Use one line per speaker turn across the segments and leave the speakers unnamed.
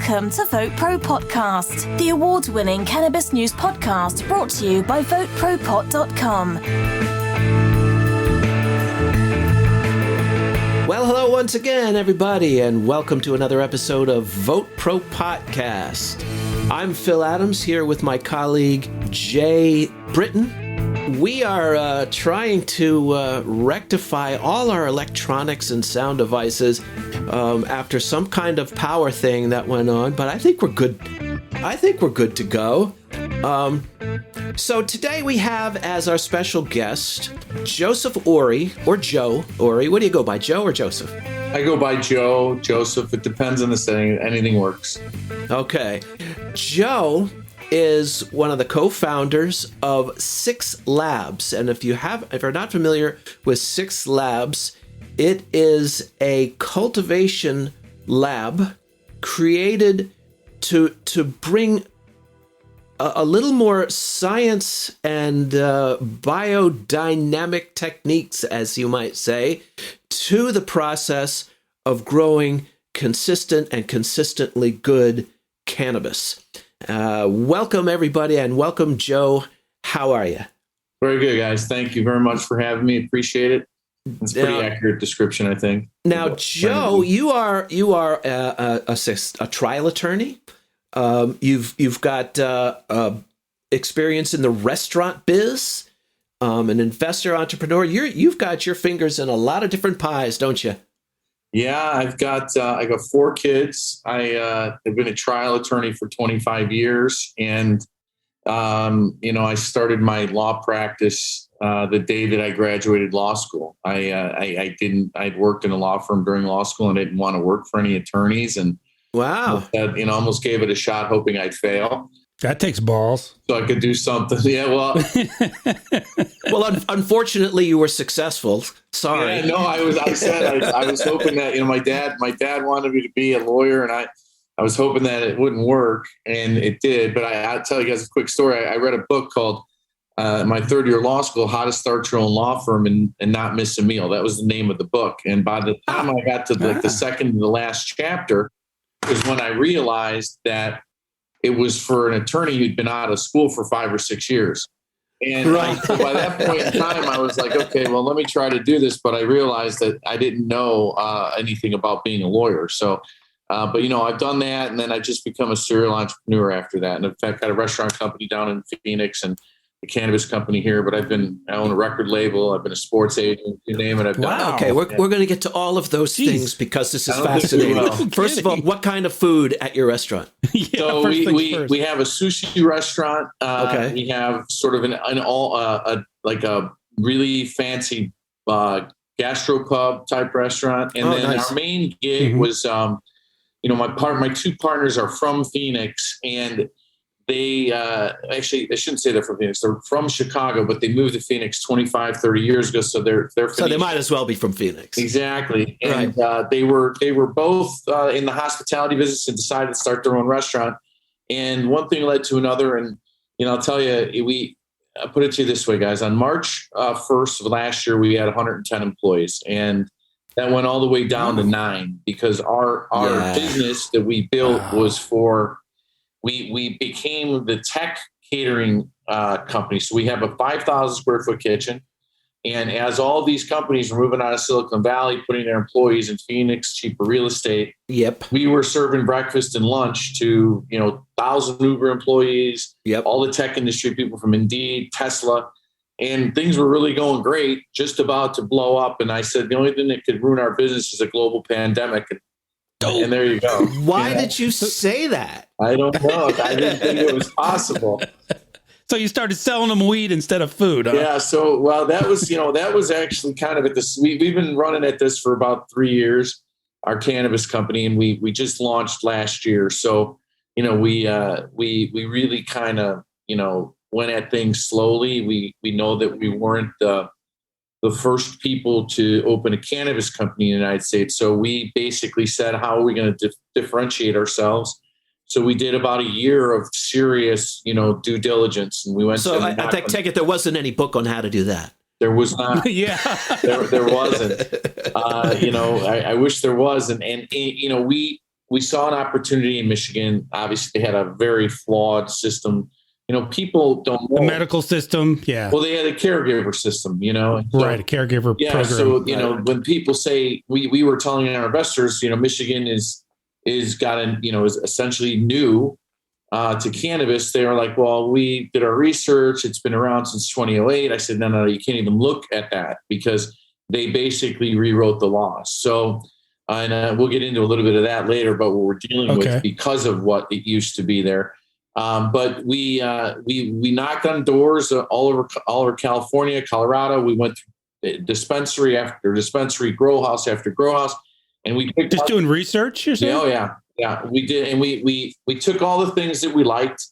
Welcome to VoteProPot-Cast, the award-winning cannabis news podcast brought to you by VoteProPot.com.
Well, hello once again, everybody, and welcome to another episode of VoteProPot-Cast. I'm Phil Adams here with my colleague Jay Britton. We are trying to rectify all our electronics and sound devices after some kind of power thing that went on, but I think we're good. I think we're good to go. So today we have as our special guest Joseph Ori, or Joe Ori. What do you go by, Joe or Joseph?
I go by Joe, Joseph. It depends on the setting. Anything works.
Okay. Joe is one of the co-founders of Six Labs. And if you're not familiar with Six Labs, it is a cultivation lab created to bring a little more science and biodynamic techniques, as you might say, to the process of growing consistent and consistently good cannabis. Welcome, everybody, and welcome, Joe. How are you?
Very good, guys. Thank you very much for having me. Appreciate it. It's a pretty accurate description, I think.
Now, Joe, you are a trial attorney. You've got experience in the restaurant biz, an investor, entrepreneur. You've got your fingers in a lot of different pies, don't you?
Yeah, I got 4 kids. I've been a trial attorney for 25 years, and I started my law practice the day that I graduated law school. I'd worked in a law firm during law school, and I didn't want to work for any attorneys, and
wow,
almost gave it a shot, hoping I'd fail.
That takes balls.
So I could do something. Yeah, well.
Well, unfortunately, you were successful. Sorry.
Yeah, no, I was hoping that, my dad wanted me to be a lawyer, and I was hoping that it wouldn't work, and it did. But I'll tell you guys a quick story. I read a book called my third year law school, How to Start Your Own Law Firm and Not Miss a Meal. That was the name of the book. And by the time I got to the second to the last chapter was when I realized that it was for an attorney who'd been out of school for 5 or 6 years. And by that point in time, I was like, okay, well, let me try to do this. But I realized that I didn't know anything about being a lawyer. So, but I've done that. And then I just become a serial entrepreneur after that. And in fact, got a restaurant company down in Phoenix and a cannabis company here, but I own a record label. I've been a sports agent, you name it. I've done.
Wow. Okay, we're going to get to all of those things because this is fascinating. First of all, what kind of food at your restaurant?
So we have a sushi restaurant. Okay. We have sort of a really fancy gastropub type restaurant, and then nice. Our main gig was, my 2 partners are from Phoenix, and they actually, I shouldn't say they're from Phoenix. They're from Chicago, but they moved to Phoenix 25, 30 years ago. So they're
so they might as well be from Phoenix.
Exactly. And they were both in the hospitality business and decided to start their own restaurant. And one thing led to another. And, I'll tell you, I'll put it to you this way, guys. On March 1st of last year, we had 110 employees. And that went all the way down to 9 because our business that we built was for... We became the tech catering company. So we have a 5,000 square foot kitchen. And as all these companies were moving out of Silicon Valley, putting their employees in Phoenix, cheaper real estate, we were serving breakfast and lunch to, 1,000 Uber employees, all the tech industry people from Indeed, Tesla. And things were really going great, just about to blow up. And I said, the only thing that could ruin our business is a global pandemic. And there you go.
Why did you say that?
I don't know. I didn't think it was possible.
So you started selling them weed instead of food, huh?
Yeah. So, that was actually kind of at this. We've been running at this for about 3 years, our cannabis company, and we just launched last year. So, we really kind of, went at things slowly. We know that we weren't the first people to open a cannabis company in the United States. So we basically said, how are we going to differentiate ourselves? So we did about a year of serious, due diligence. And we went
I take it there wasn't any book on how to do that.
There was not.
Yeah.
there wasn't. I wish there was. And we we saw an opportunity in Michigan. Obviously, they had a very flawed system. People don't know.
The medical system, yeah.
Well, they had a caregiver system, So,
right, a caregiver program.
So, when people say, we were telling our investors, Michigan is essentially new to cannabis. They were like, well, we did our research. It's been around since 2008. I said, no, you can't even look at that because they basically rewrote the laws. So, and we'll get into a little bit of that later, but what we're dealing with because of what it used to be there. But we knocked on doors all over California, Colorado. We went through dispensary after dispensary, grow house after grow house, and we picked
just doing research. You're saying?
Yeah, we did, and we took all the things that we liked,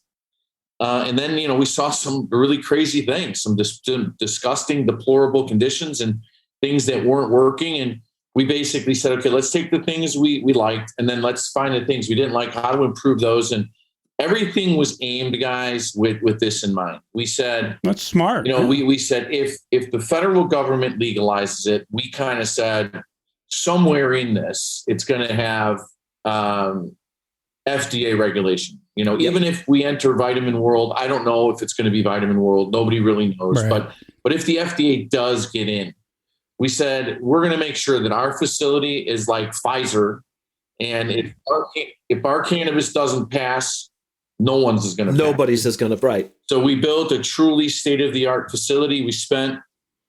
and then we saw some really crazy things, some disgusting, deplorable conditions, and things that weren't working. And we basically said, okay, let's take the things we liked, and then let's find the things we didn't like, how to improve those. And everything was aimed, guys, with this in mind. We said,
that's smart.
We said, if the federal government legalizes it, we kind of said somewhere in this, it's going to have FDA regulation. Even if we enter Vitamin World, I don't know if it's going to be Vitamin World. Nobody really knows.
Right.
But if the FDA does get in, we said, we're going to make sure that our facility is like Pfizer. And if our cannabis doesn't pass, nobody's is going to,
right.
So we built a truly state-of-the-art facility. We spent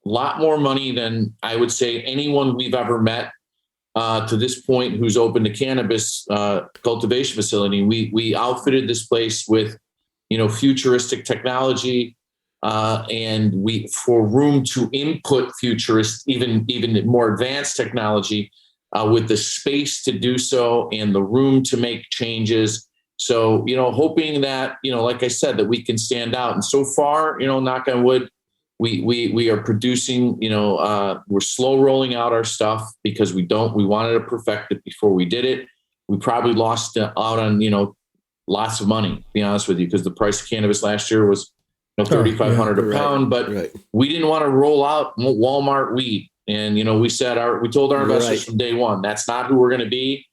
a lot more money than I would say anyone we've ever met to this point who's opened a cannabis cultivation facility. We outfitted this place with, futuristic technology, and for room to input even more advanced technology with the space to do so and the room to make changes. So, hoping that, like I said, that we can stand out. And so far, knock on wood, we are producing, we're slow rolling out our stuff because we wanted to perfect it before we did it. We probably lost out on, lots of money, to be honest with you, because the price of cannabis last year was $3,500 a pound, but we didn't want to roll out Walmart weed. And, we told our investors from day one, that's not who we're going to be.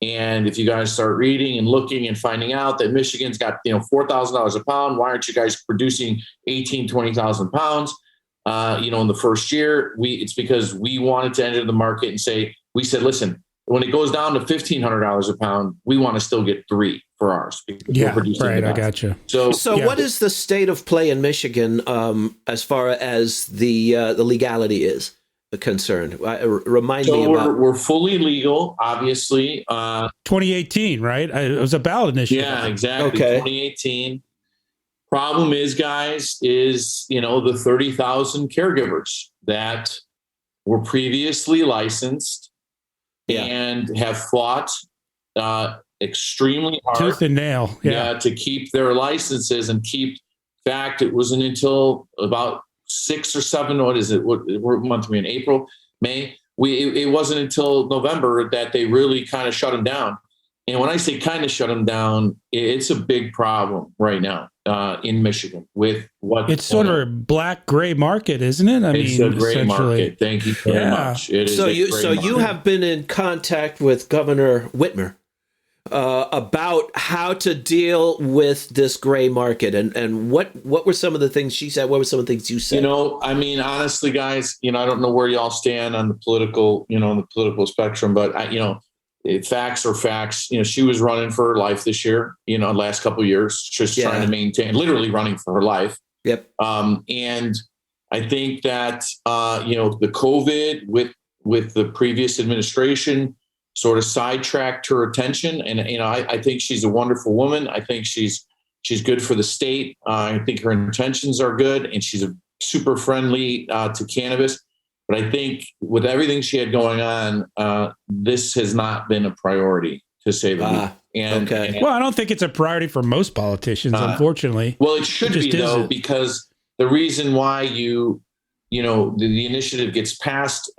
And if you guys start reading and looking and finding out that Michigan's got, $4,000 a pound, why aren't you guys producing 20,000 pounds, in the first year? It's because we wanted to enter the market and we said, listen, when it goes down to $1,500 a pound, we want to still get 3 for ours.
Yeah, right. I got you.
So what is the state of play in Michigan as far as the legality is concerned? Remind me about.
We're fully legal, obviously.
2018, right? It was a ballot initiative.
Yeah, exactly. Okay. 2018. Problem is, guys, the 30,000 caregivers that were previously licensed and have fought extremly hard,
tooth and nail,
to keep their licenses and keep. In fact, it wasn't until about 6 or 7. What is it? What month are we in? April, May. It wasn't until November that they really kind of shut them down. And when I say kind of shut them down, it's a big problem right now in Michigan with what
it's sort of a black-gray market, isn't it?
It's a gray market. Thank you very much.
So you have been in contact with Governor Whitmer about how to deal with this gray market, and what were some of the things she said? What were some of the things you said?
Honestly, guys, I don't know where y'all stand on the political, on the political spectrum, but facts are facts. She was running for her life this year, last couple of years, just trying to maintain, literally running for her life.
Yep.
And I think that, the COVID with the previous administration sort of sidetracked her attention. And, I think she's a wonderful woman. I think she's good for the state. I think her intentions are good, and she's super friendly to cannabis. But I think with everything she had going on, this has not been a priority, to say the least.
Well, I don't think it's a priority for most politicians, unfortunately.
Well, it should be, though, because the reason why the initiative gets passed,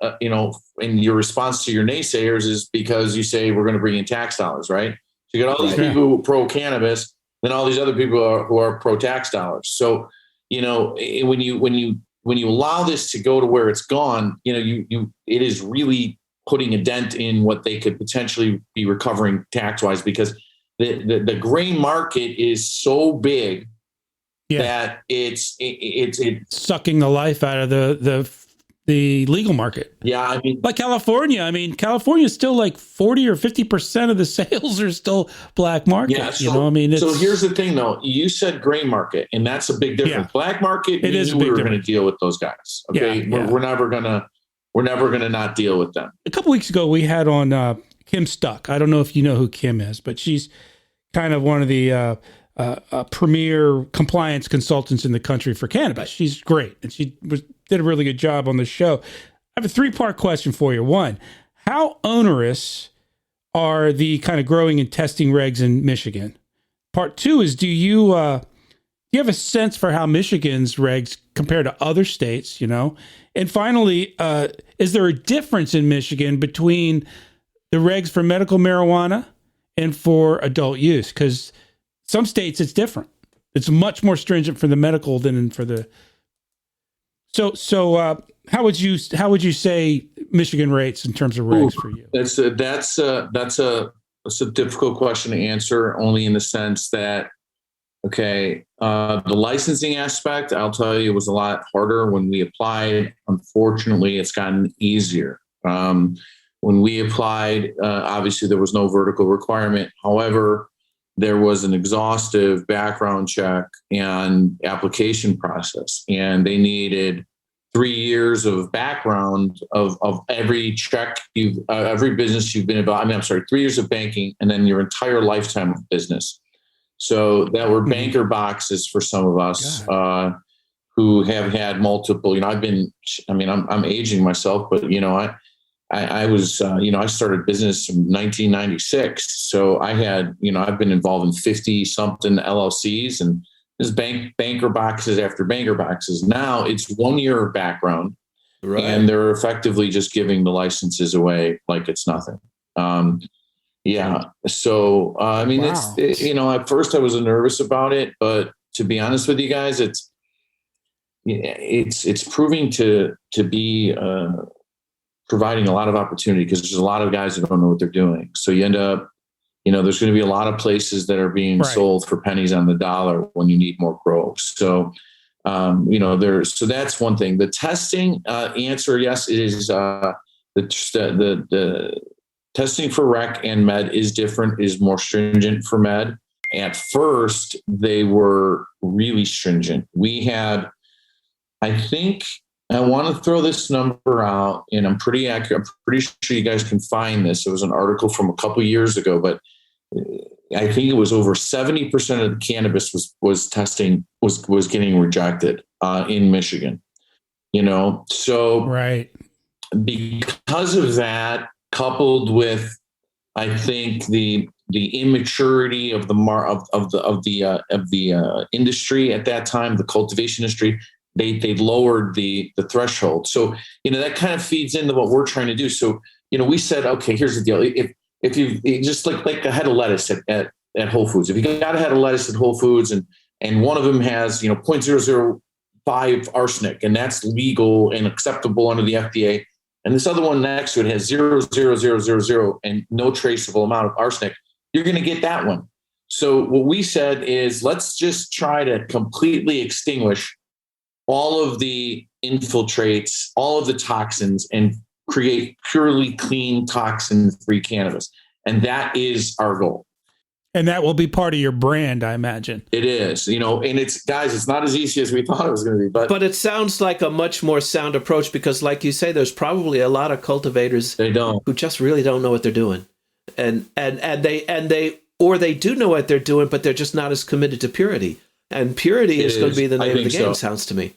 in your response to your naysayers is because you say we're going to bring in tax dollars, right? So you got all these people who are pro-cannabis, then all these other people who are pro-tax dollars. So, when you allow this to go to where it's gone, it is really putting a dent in what they could potentially be recovering tax-wise, because the grain market is so big that it's
sucking the life out of the legal market.
Yeah, I mean,
like California. I mean, California is still like 40 or 50% of the sales are still black market.
Yeah, so,
you know, I mean,
so here's the thing, though. You said grain market, and that's a big difference.
Yeah.
Black market,
it is a big
we're
difference.
going to deal with those guys. Okay, we're never gonna not deal with them.
A couple weeks ago, we had on Kim Stuck. I don't know if you know who Kim is, but she's kind of one of the premier compliance consultants in the country for cannabis. She's great, and she did a really good job on the show. I have a 3-part question for you. One, how onerous are the kind of growing and testing regs in Michigan? Part 2 is, do you have a sense for how Michigan's regs compare to other states, you know? And finally, is there a difference in Michigan between the regs for medical marijuana and for adult use? Because some states it's different. It's much more stringent for the medical than for the. So how would you say Michigan rates in terms of regs for you?
That's a difficult question to answer, only in the sense that, okay, the licensing aspect, I'll tell you, was a lot harder when we applied. Unfortunately, it's gotten easier. When we applied, obviously there was no vertical requirement. However, there was an exhaustive background check and application process, and they needed 3 years of background of every check every business you've been involved. 3 years of banking, and then your entire lifetime of business. So that were banker boxes for some of us who have had multiple. You know, I'm aging myself, but you know, I was, I started business in 1996. So I had, I've been involved in 50 something LLCs, and there's banker boxes after banker boxes. Now it's 1 year of background, right? And they're effectively just giving the licenses away like it's nothing. Yeah. So, wow. It's at first I was nervous about it, but to be honest with you guys, it's proving to be, providing a lot of opportunity, because there's a lot of guys that don't know what they're doing. So you end up, there's going to be a lot of places that are being sold for pennies on the dollar when you need more growth. So, so that's one thing. The testing answer, yes, it is the testing for rec and med is different, is more stringent for med. At first, they were really stringent. We had, I want to throw this number out, and I'm pretty accurate. I'm pretty sure you guys can find this. It was an article from a couple years ago, but I think it was over 70% of the cannabis was getting rejected in Michigan. So
right,
because of that, coupled with, I think, the immaturity of the industry at that time, the cultivation industry. They lowered the threshold. So, that kind of feeds into what we're trying to do. So, we said, okay, here's the deal. If you just like a head of lettuce at Whole Foods, if you got a head of lettuce at Whole Foods and one of them has, 0.005 arsenic, and that's legal and acceptable under the FDA, and this other one next to it has 0.00000 and no traceable amount of arsenic, you're going to get that one. So what we said is, let's just try to completely extinguish all of the infiltrates, all of the toxins, and create purely clean, toxin-free cannabis. And that is our goal.
And that will be part of your brand, I imagine.
It is, and it's not as easy as we thought it was going to be.
But it sounds like a much more sound approach, because like you say, there's probably a lot of cultivators who just really don't know what they're doing. And they do know what they're doing, but they're just not as committed to purity. And purity is going to be the name of the game, sounds to me.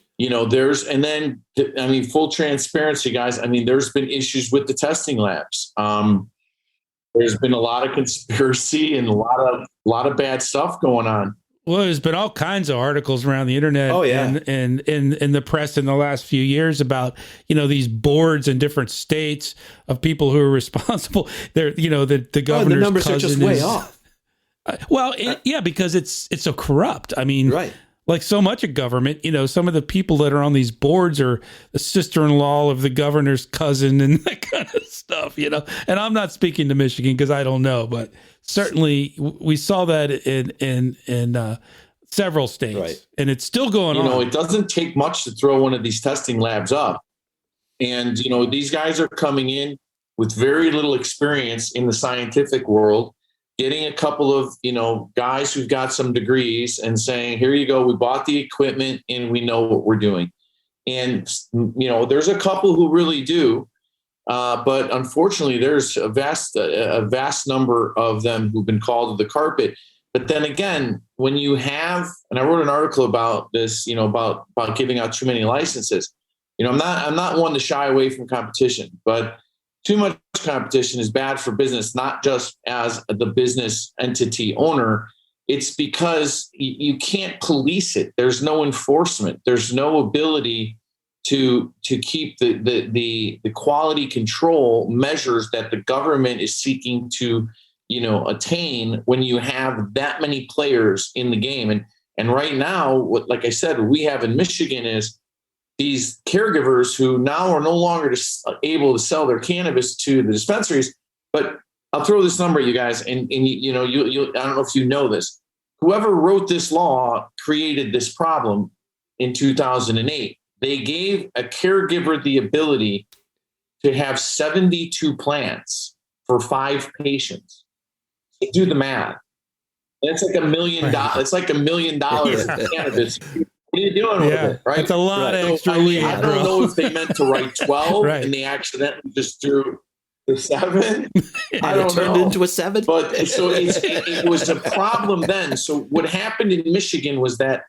Full transparency, guys. There's been issues with the testing labs. There's been a lot of conspiracy and a lot of bad stuff going on.
Well, there's been all kinds of articles around the internet and in the press in the last few years about, these boards in different states of people who are responsible. They're, the governor's
the numbers
cousin
are just way off.
Because it's so corrupt.
Right.
like so much of government, some of the people that are on these boards are the sister-in-law of the governor's cousin and that kind of stuff, And I'm not speaking to Michigan because I don't know, but certainly we saw that in several states,
right.
And it's still going on.
It doesn't take much to throw one of these testing labs up. And, these guys are coming in with very little experience in the scientific world, getting a couple of, guys who've got some degrees and saying, here you go, we bought the equipment and we know what we're doing. And, there's a couple who really do. But unfortunately, there's a vast number of them who've been called to the carpet. But then again, when you have, and I wrote an article about this, about giving out too many licenses, I'm not one to shy away from competition, but too much competition is bad for business, not just as the business entity owner. It's because you can't police it. There's no enforcement. There's no ability to keep the quality control measures that the government is seeking to, attain when you have that many players in the game. And right now, like I said, what we have in Michigan is these caregivers who now are no longer able to sell their cannabis to the dispensaries. But I'll throw this number at you guys, and you I don't know if you know this. Whoever wrote this law created this problem in 2008. They gave a caregiver the ability to have 72 plants for 5 patients. Do the math. That's like $1 million. It's like $1 million in cannabis. What are you doing with it, right?
It's a lot of extra.
So, I don't know if they meant to write 12
right.
and they accidentally just threw the 7.
I don't know. Turned into a 7.
But so it was a problem then. So what happened in Michigan was that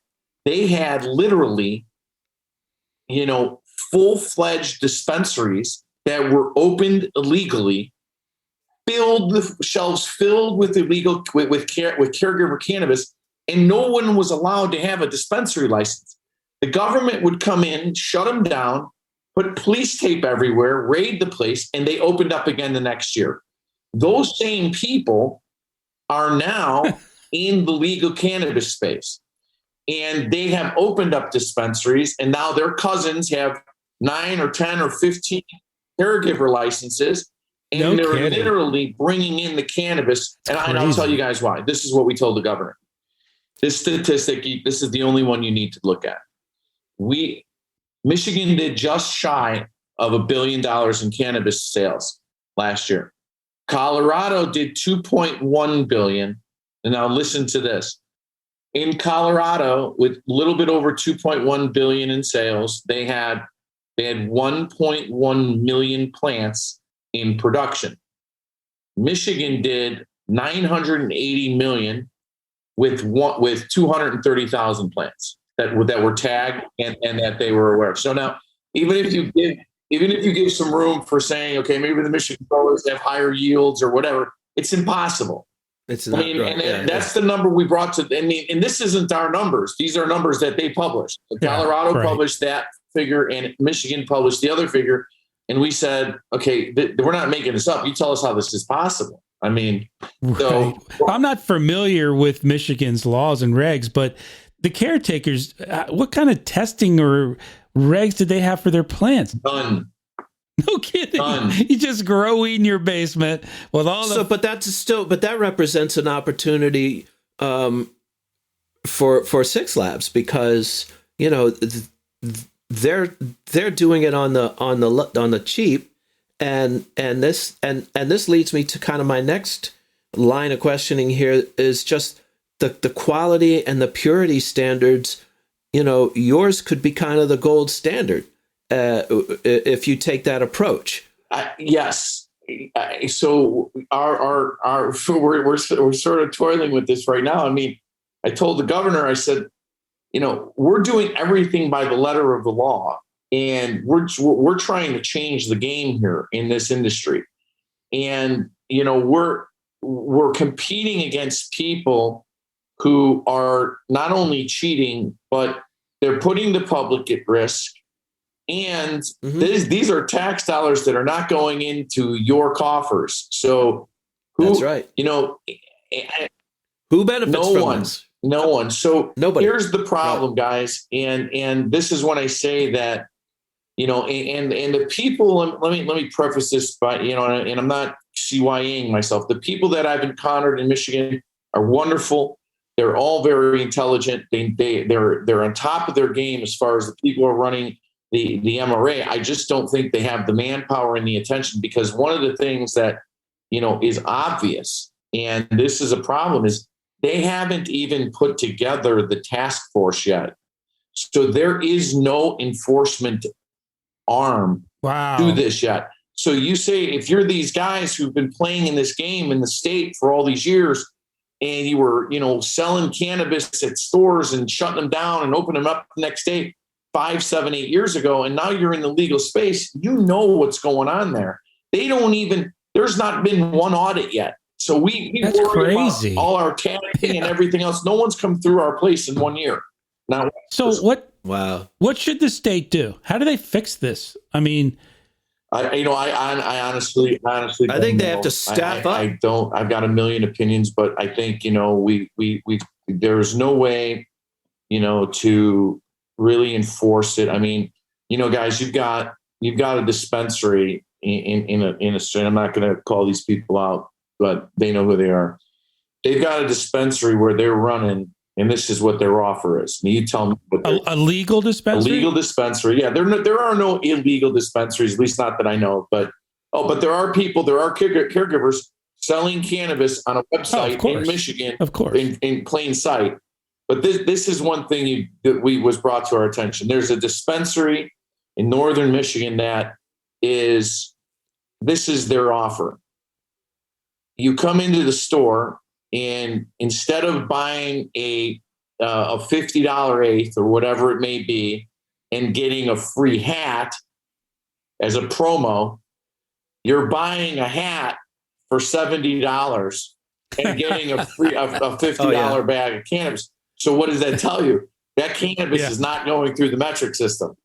they had literally, full-fledged dispensaries that were opened illegally, filled the shelves filled with illegal with caregiver cannabis. And no one was allowed to have a dispensary license. The government would come in, shut them down, put police tape everywhere, raid the place, and they opened up again the next year. Those same people are now in the legal cannabis space. And they have opened up dispensaries, and now their cousins have 9 or 10 or 15 caregiver licenses. And they're literally bringing in the cannabis. And I'll tell you guys why. This is what we told the governor. This statistic, this is the only one you need to look at. Michigan did just shy of $1 billion in cannabis sales last year. Colorado did 2.1 billion. And now listen to this. In Colorado, with a little bit over 2.1 billion in sales, they had 1.1 million plants in production. Michigan did 980 million with 230,000 plants that were tagged and that they were aware of. So now, even if you give some room for saying, okay, maybe the Michigan growers have higher yields or whatever, it's impossible.
It's not.
That's the number we brought to. And this isn't our numbers; these are numbers that they published. Colorado published that figure, and Michigan published the other figure. And we said, okay, we're not making this up. You tell us how this is possible. I mean, so
I'm not familiar with Michigan's laws and regs, but the caretakers, what kind of testing or regs did they have for their plants?
None.
No kidding.
None.
You just grow weed in your basement with all the.
But that represents an opportunity for Six Labs because they're doing it on the cheap. And this leads me to kind of my next line of questioning here is just the quality and the purity standards. Yours could be kind of the gold standard if you take that approach.
Yes. So we're sort of toiling with this right now. I mean, I told the governor, I said, we're doing everything by the letter of the law. And we're trying to change the game here in this industry. And, we're competing against people who are not only cheating, but they're putting the public at risk. And these are tax dollars that are not going into your coffers. So
that's right.
Who benefits
from
one.
this?
No one. So
Nobody.
Here's the problem, guys. And this is when I say that, and the people, and let me preface this by, and I'm not CYAing myself. The people that I've encountered in Michigan are wonderful. They're all very intelligent. They're on top of their game as far as the people who are running the MRA. I just don't think they have the manpower and the attention, because one of the things that, is obvious, and this is a problem, is they haven't even put together the task force yet. So there is no enforcement arm to this yet. So you say, if you're these guys who've been playing in this game in the state for all these years, and you were, selling cannabis at stores and shutting them down and opening them up the next day, 5, 7, 8 years ago, and now you're in the legal space, what's going on there. There's not been one audit yet. So we worry about all our taxing and everything else. No one's come through our place in 1 year. Now,
what should the state do? How do they fix this? I mean,
I honestly,
I think they have to step up.
I've got a million opinions, but I think, there's no way, to really enforce it. I mean, guys, you've got a dispensary in a state. I'm not going to call these people out, but they know who they are. They've got a dispensary where they're running, and this is what their offer is. And you tell me
a legal dispensary?
A legal dispensary. Yeah, there are no illegal dispensaries, at least not that I know. But there are people, there are caregivers selling cannabis on a website in Michigan,
of course,
in plain sight. But this is one thing that was brought to our attention. There's a dispensary in northern Michigan this is their offer. You come into the store, and instead of buying a $50 eighth or whatever it may be, and getting a free hat as a promo, you're buying a hat for $70 and getting a $50 bag of cannabis. So what does that tell you? That cannabis is not going through the metric system.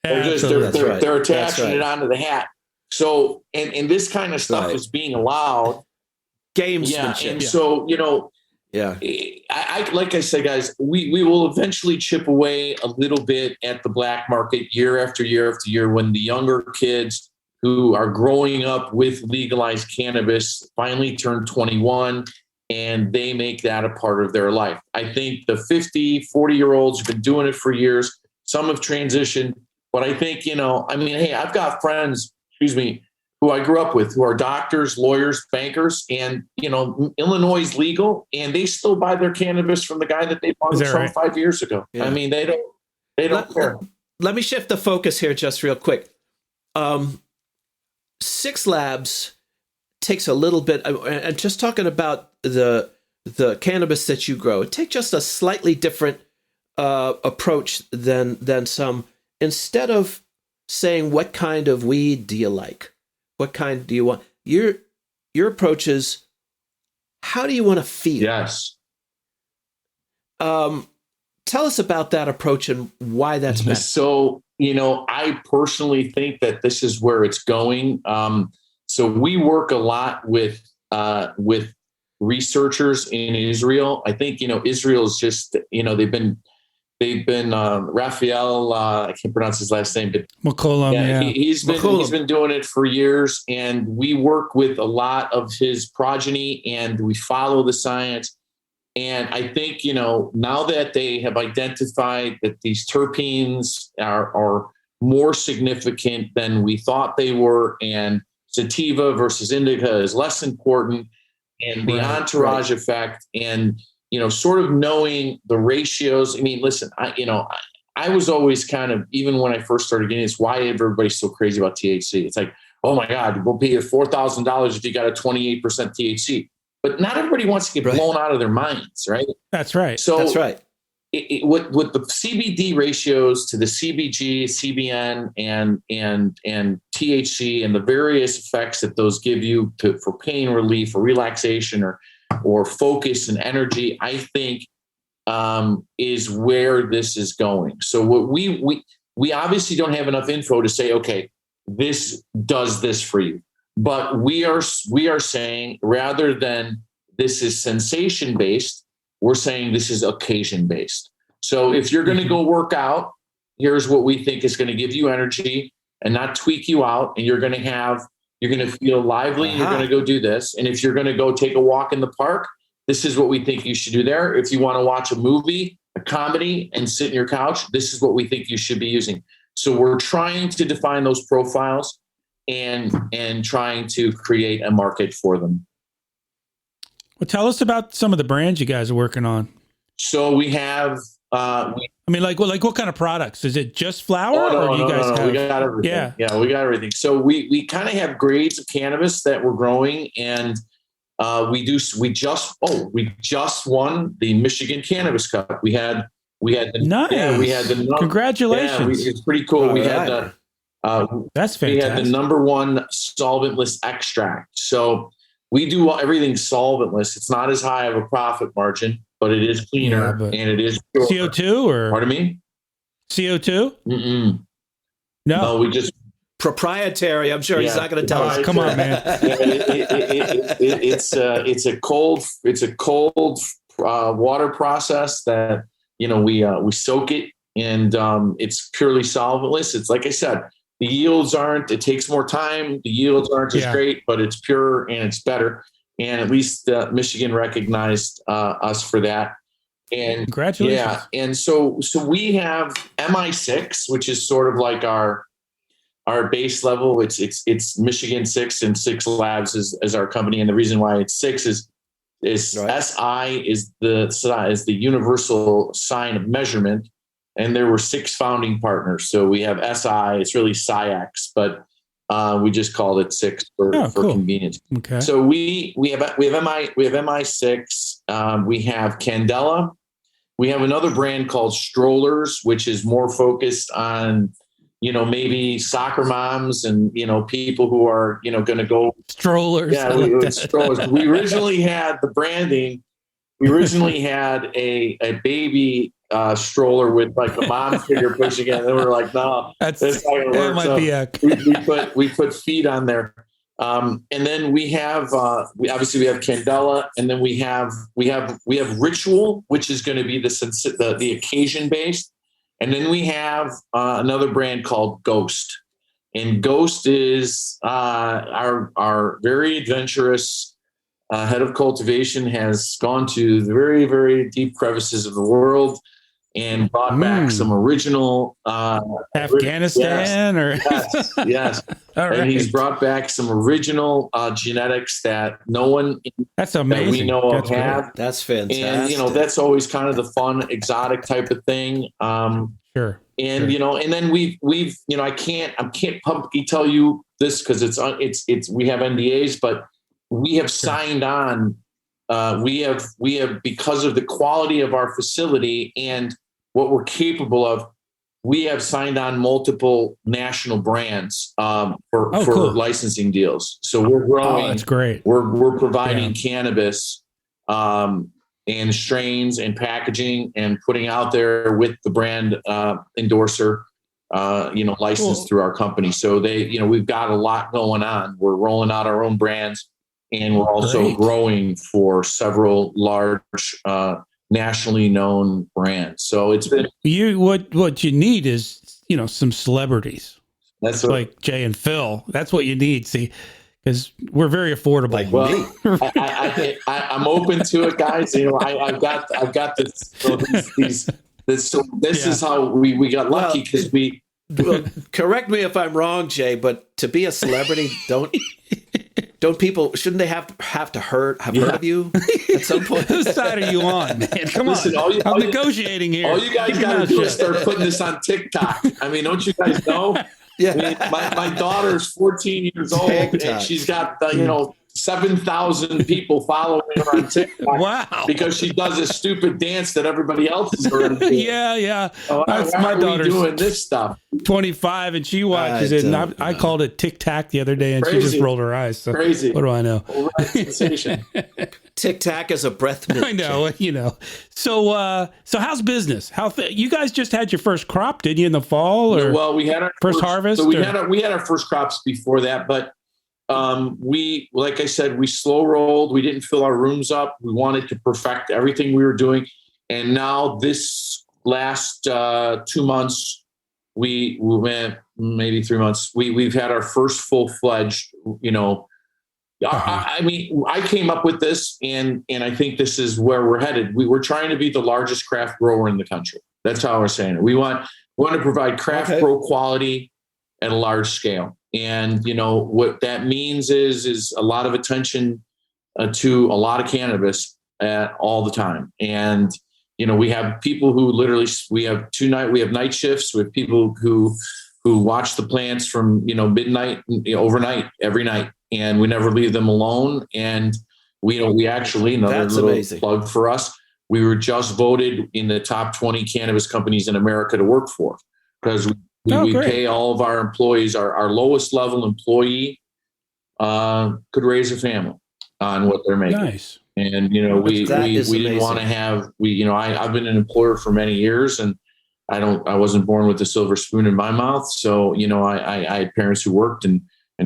They're attaching it onto the hat. So, and this kind of stuff is being allowed.
Gamesmanship.
And so, I like I said, guys, we will eventually chip away a little bit at the black market year after year after year, when the younger kids who are growing up with legalized cannabis finally turn 21 and they make that a part of their life. I think the 50, 40-year-olds have been doing it for years. Some have transitioned, but I think, hey, I've got friends, who I grew up with, who are doctors, lawyers, bankers, and, Illinois is legal, and they still buy their cannabis from the guy that they bought it from 5 years ago. Yeah. I mean, they don't care.
Let me shift the focus here just real quick. Six Labs takes a little bit, and just talking about the cannabis that you grow, it takes just a slightly different approach than some. Instead of saying, what kind of weed do you like? What kind do you want? Your approach is, how do you want to feel?
Yes.
Tell us about that approach and why that's been.
So, I personally think that this is where it's going. So we work a lot with researchers in Israel. I think, Israel is just, they've been Raphael, I can't pronounce his last name, but
McCollum,
he's been doing it for years, and we work with a lot of his progeny, and we follow the science. And I think, now that they have identified that these terpenes are more significant than we thought they were, and sativa versus indica is less important, and the entourage effect, and sort of knowing the ratios. I mean, listen, I was always kind of, even when I first started getting this, why everybody's so crazy about THC? It's like, oh my God, we'll pay you $4,000 if you got a 28% THC. But not everybody wants to get blown out of their minds, right?
That's right.
So
that's right.
With the CBD ratios to the CBG, CBN, and THC, and the various effects that those give you for pain relief or relaxation or focus and energy, I think is where this is going. So what we obviously don't have enough info to say, okay, this does this for you. But we are saying, rather than this is sensation based, We're saying this is occasion based. So if you're going to go work out, here's what we think is going to give you energy and not tweak you out. And you're going to feel lively. And you're going to go do this. And if you're going to go take a walk in the park, this is what we think you should do there. If you want to watch a movie, a comedy, and sit in your couch, this is what we think you should be using. So we're trying to define those profiles and trying to create a market for them.
Well, tell us about some of the brands you guys are working on.
So we have,
what kind of products? Is it just flower? Or do you guys have?
We got everything. Yeah, we got everything. So we kind of have grades of cannabis that we're growing, and we just won the Michigan Cannabis Cup. We had
nice.
Yeah, we had the
congratulations.
It's pretty cool.
All
we
right.
had
that's fantastic.
We had the #1 solventless extract. So we do everything solventless. It's not as high of a profit margin, but it is cleaner and it is pure.
CO2 or
pardon me?
CO2?
Mm-mm.
No,
we just
proprietary. I'm sure he's not going to tell us.
Come on, man.
It's a cold water process that we soak it, and it's purely solventless. It's like I said, the yields aren't. It takes more time. The yields aren't as great, but it's pure and it's better. And at least Michigan recognized us for that. And
congratulations.
Yeah, and so we have MI6, which is sort of like our base level. It's Michigan 6 and 6 Labs is our company, and the reason why it's 6 is right. SI is the universal sign of measurement, and there were 6 founding partners. So we have SI. It's really SciX, but we just called it 6 for convenience.
Okay.
So we have MI6. We have Candela. We have another brand called Strollers, which is more focused on maybe soccer moms and, people who are, going to go
strollers.
Yeah, strollers. We originally had the branding. We originally had a baby stroller with like a mom figure pushing it. And then we were like, no, that's not going to work.
Might be
we put feet on there. And then we have, we have Candela, and then we have Ritual, which is going to be the occasion based. And then we have another brand called Ghost, and Ghost is our very adventurous head of cultivation has gone to the very, very deep crevices of the world and brought back some original
Afghanistan
yes.
All right.
And he's brought back some original genetics that no one
that's amazing.
that we know of have.
That's fantastic.
And that's always kind of the fun, exotic type of thing.
Sure.
And and then we've I can't publicly tell you this because it's we have NDAs, but we have signed on. We have because of the quality of our facility and what we're capable of, we have signed on multiple national brands for
cool.
licensing deals. So we're growing.
Oh, that's great.
We're providing cannabis and strains and packaging and putting out there with the brand endorser, licensed through our company. So we've got a lot going on. We're rolling out our own brands, and we're also growing for several large nationally known brands. So it's been
what you need is some celebrities.
That's
like Jay and Phil. That's what you need. See, because we're very affordable.
Like me.
I'm open to it, guys. I've got this. So this is how we got lucky because we.
Well, correct me if I'm wrong, Jay, but to be a celebrity, don't people shouldn't they have heard of you at some point?
Whose side are you on, man? Come on, I'm negotiating here.
All you guys got to do is start putting this on TikTok. I mean, don't you guys know?
Yeah,
I mean, my daughter's 14 years old, and she's got 7,000 people following her on TikTok.
Wow!
Because she does a stupid dance that everybody else is already doing.
Yeah.
So my daughter's doing this stuff.
25, and she watches it. And I called it Tic Tac the other day, and she just rolled her eyes. So
crazy.
What do I know?
Sensation.
Tic Tac is a breath mint.
I know, So how's business? You guys just had your first crop, didn't you, in the fall? Or
well, we had our
first harvest.
So we had our first crops before that, but we, like I said, we slow rolled. We didn't fill our rooms up. We wanted to perfect everything we were doing. And now this last 2 months, we went maybe 3 months. We've had our first full-fledged, I mean, I came up with this, and I think this is where we're headed. We're trying to be the largest craft grower in the country. That's how we're saying it. We want to provide craft grow quality at a large scale. And, what that means is a lot of attention to a lot of cannabis all the time. And, we have people who we have night shifts with people who watch the plants from, midnight, overnight, every night. And we never leave them alone. And we actually, another little amazing plug for us, we were just voted in the top 20 cannabis companies in America to work for, because we pay all of our employees. Our lowest level employee could raise a family on what they're making. Nice. And we didn't want to have I've been an employer for many years, and I wasn't born with a silver spoon in my mouth. So I had parents who worked and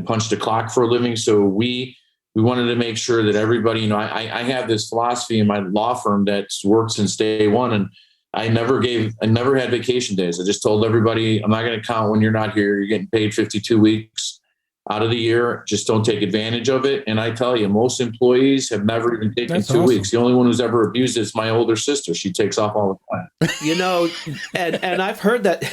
punched a clock for a living. So we wanted to make sure that everybody, I have this philosophy in my law firm that's worked since day one. And I never had vacation days. I just told everybody, I'm not going to count when you're not here. You're getting paid 52 weeks out of the year. Just don't take advantage of it. And I tell you, most employees have never even taken 2 weeks. The only one who's ever abused it is my older sister. She takes off all the time.
And I've heard that,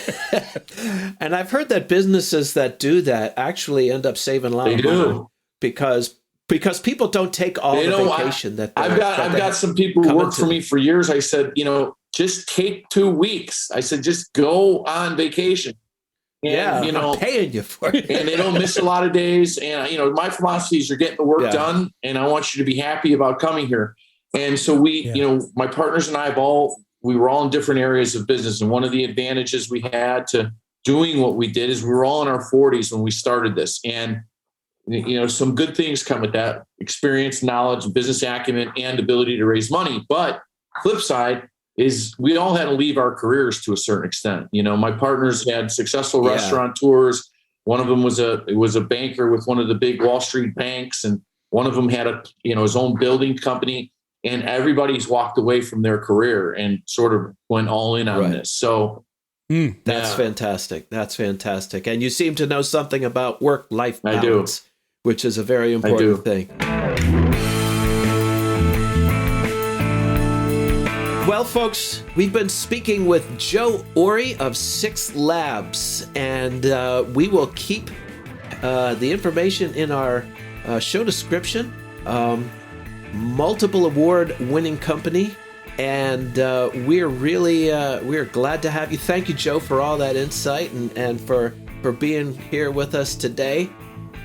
and I've heard that businesses that do that actually end up saving a lot of money because people don't take all the vacation I've got some people who worked for me for years. I said, just take 2 weeks. I said, just go on vacation. And, I'm paying you for it.
And they don't miss a lot of days. And, my philosophy is you're getting the work done, and I want you to be happy about coming here. And so my partners and I we were all in different areas of business. And one of the advantages we had to doing what we did is we were all in our 40s when we started this. And, some good things come with that: experience, knowledge, business acumen, and ability to raise money. But flip side is we all had to leave our careers to a certain extent. My partners had successful restaurateurs. One of them was a banker with one of the big Wall Street banks, and one of them had his own building company. And everybody's walked away from their career and sort of went all in on this. So
that's fantastic. That's fantastic. And you seem to know something about work-life balance, which is a very important thing. Well, folks, we've been speaking with Joe Ori of 6 Labs, and we will keep the information in our show description. Multiple award-winning company, and we're glad to have you. Thank you, Joe, for all that insight and for being here with us today.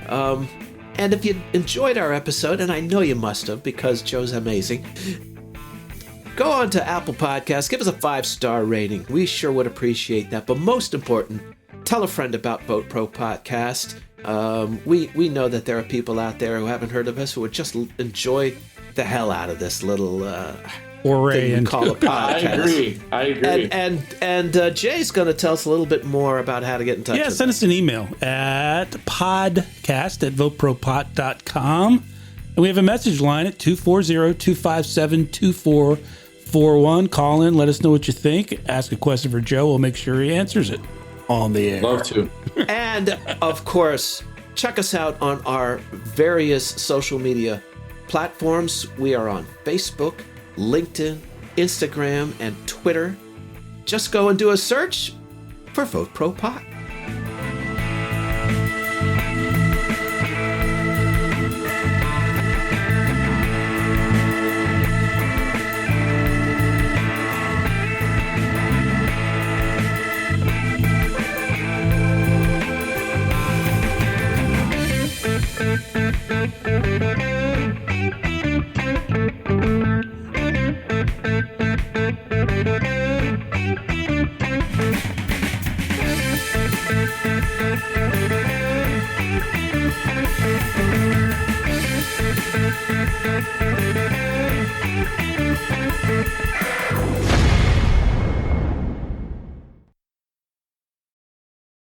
And if you enjoyed our episode, and I know you must have because Joe's amazing, go on to Apple Podcasts, give us a 5-star rating. We sure would appreciate that. But most important, tell a friend about Vote Pro Podcast. We know that there are people out there who haven't heard of us who would just enjoy the hell out of this little
thing
we call a podcast.
I agree.
And Jay's going to tell us a little bit more about how to get in touch with
send us an email at podcast@votepropot.com. And we have a message line at 240-257-2441. Call in, let us know what you think. Ask a question for Joe. We'll make sure he answers it on the air.
Love to.
And, of course, check us out on our various social media platforms. We are on Facebook, LinkedIn, Instagram, and Twitter. Just go and do a search for Vote Pro Pot.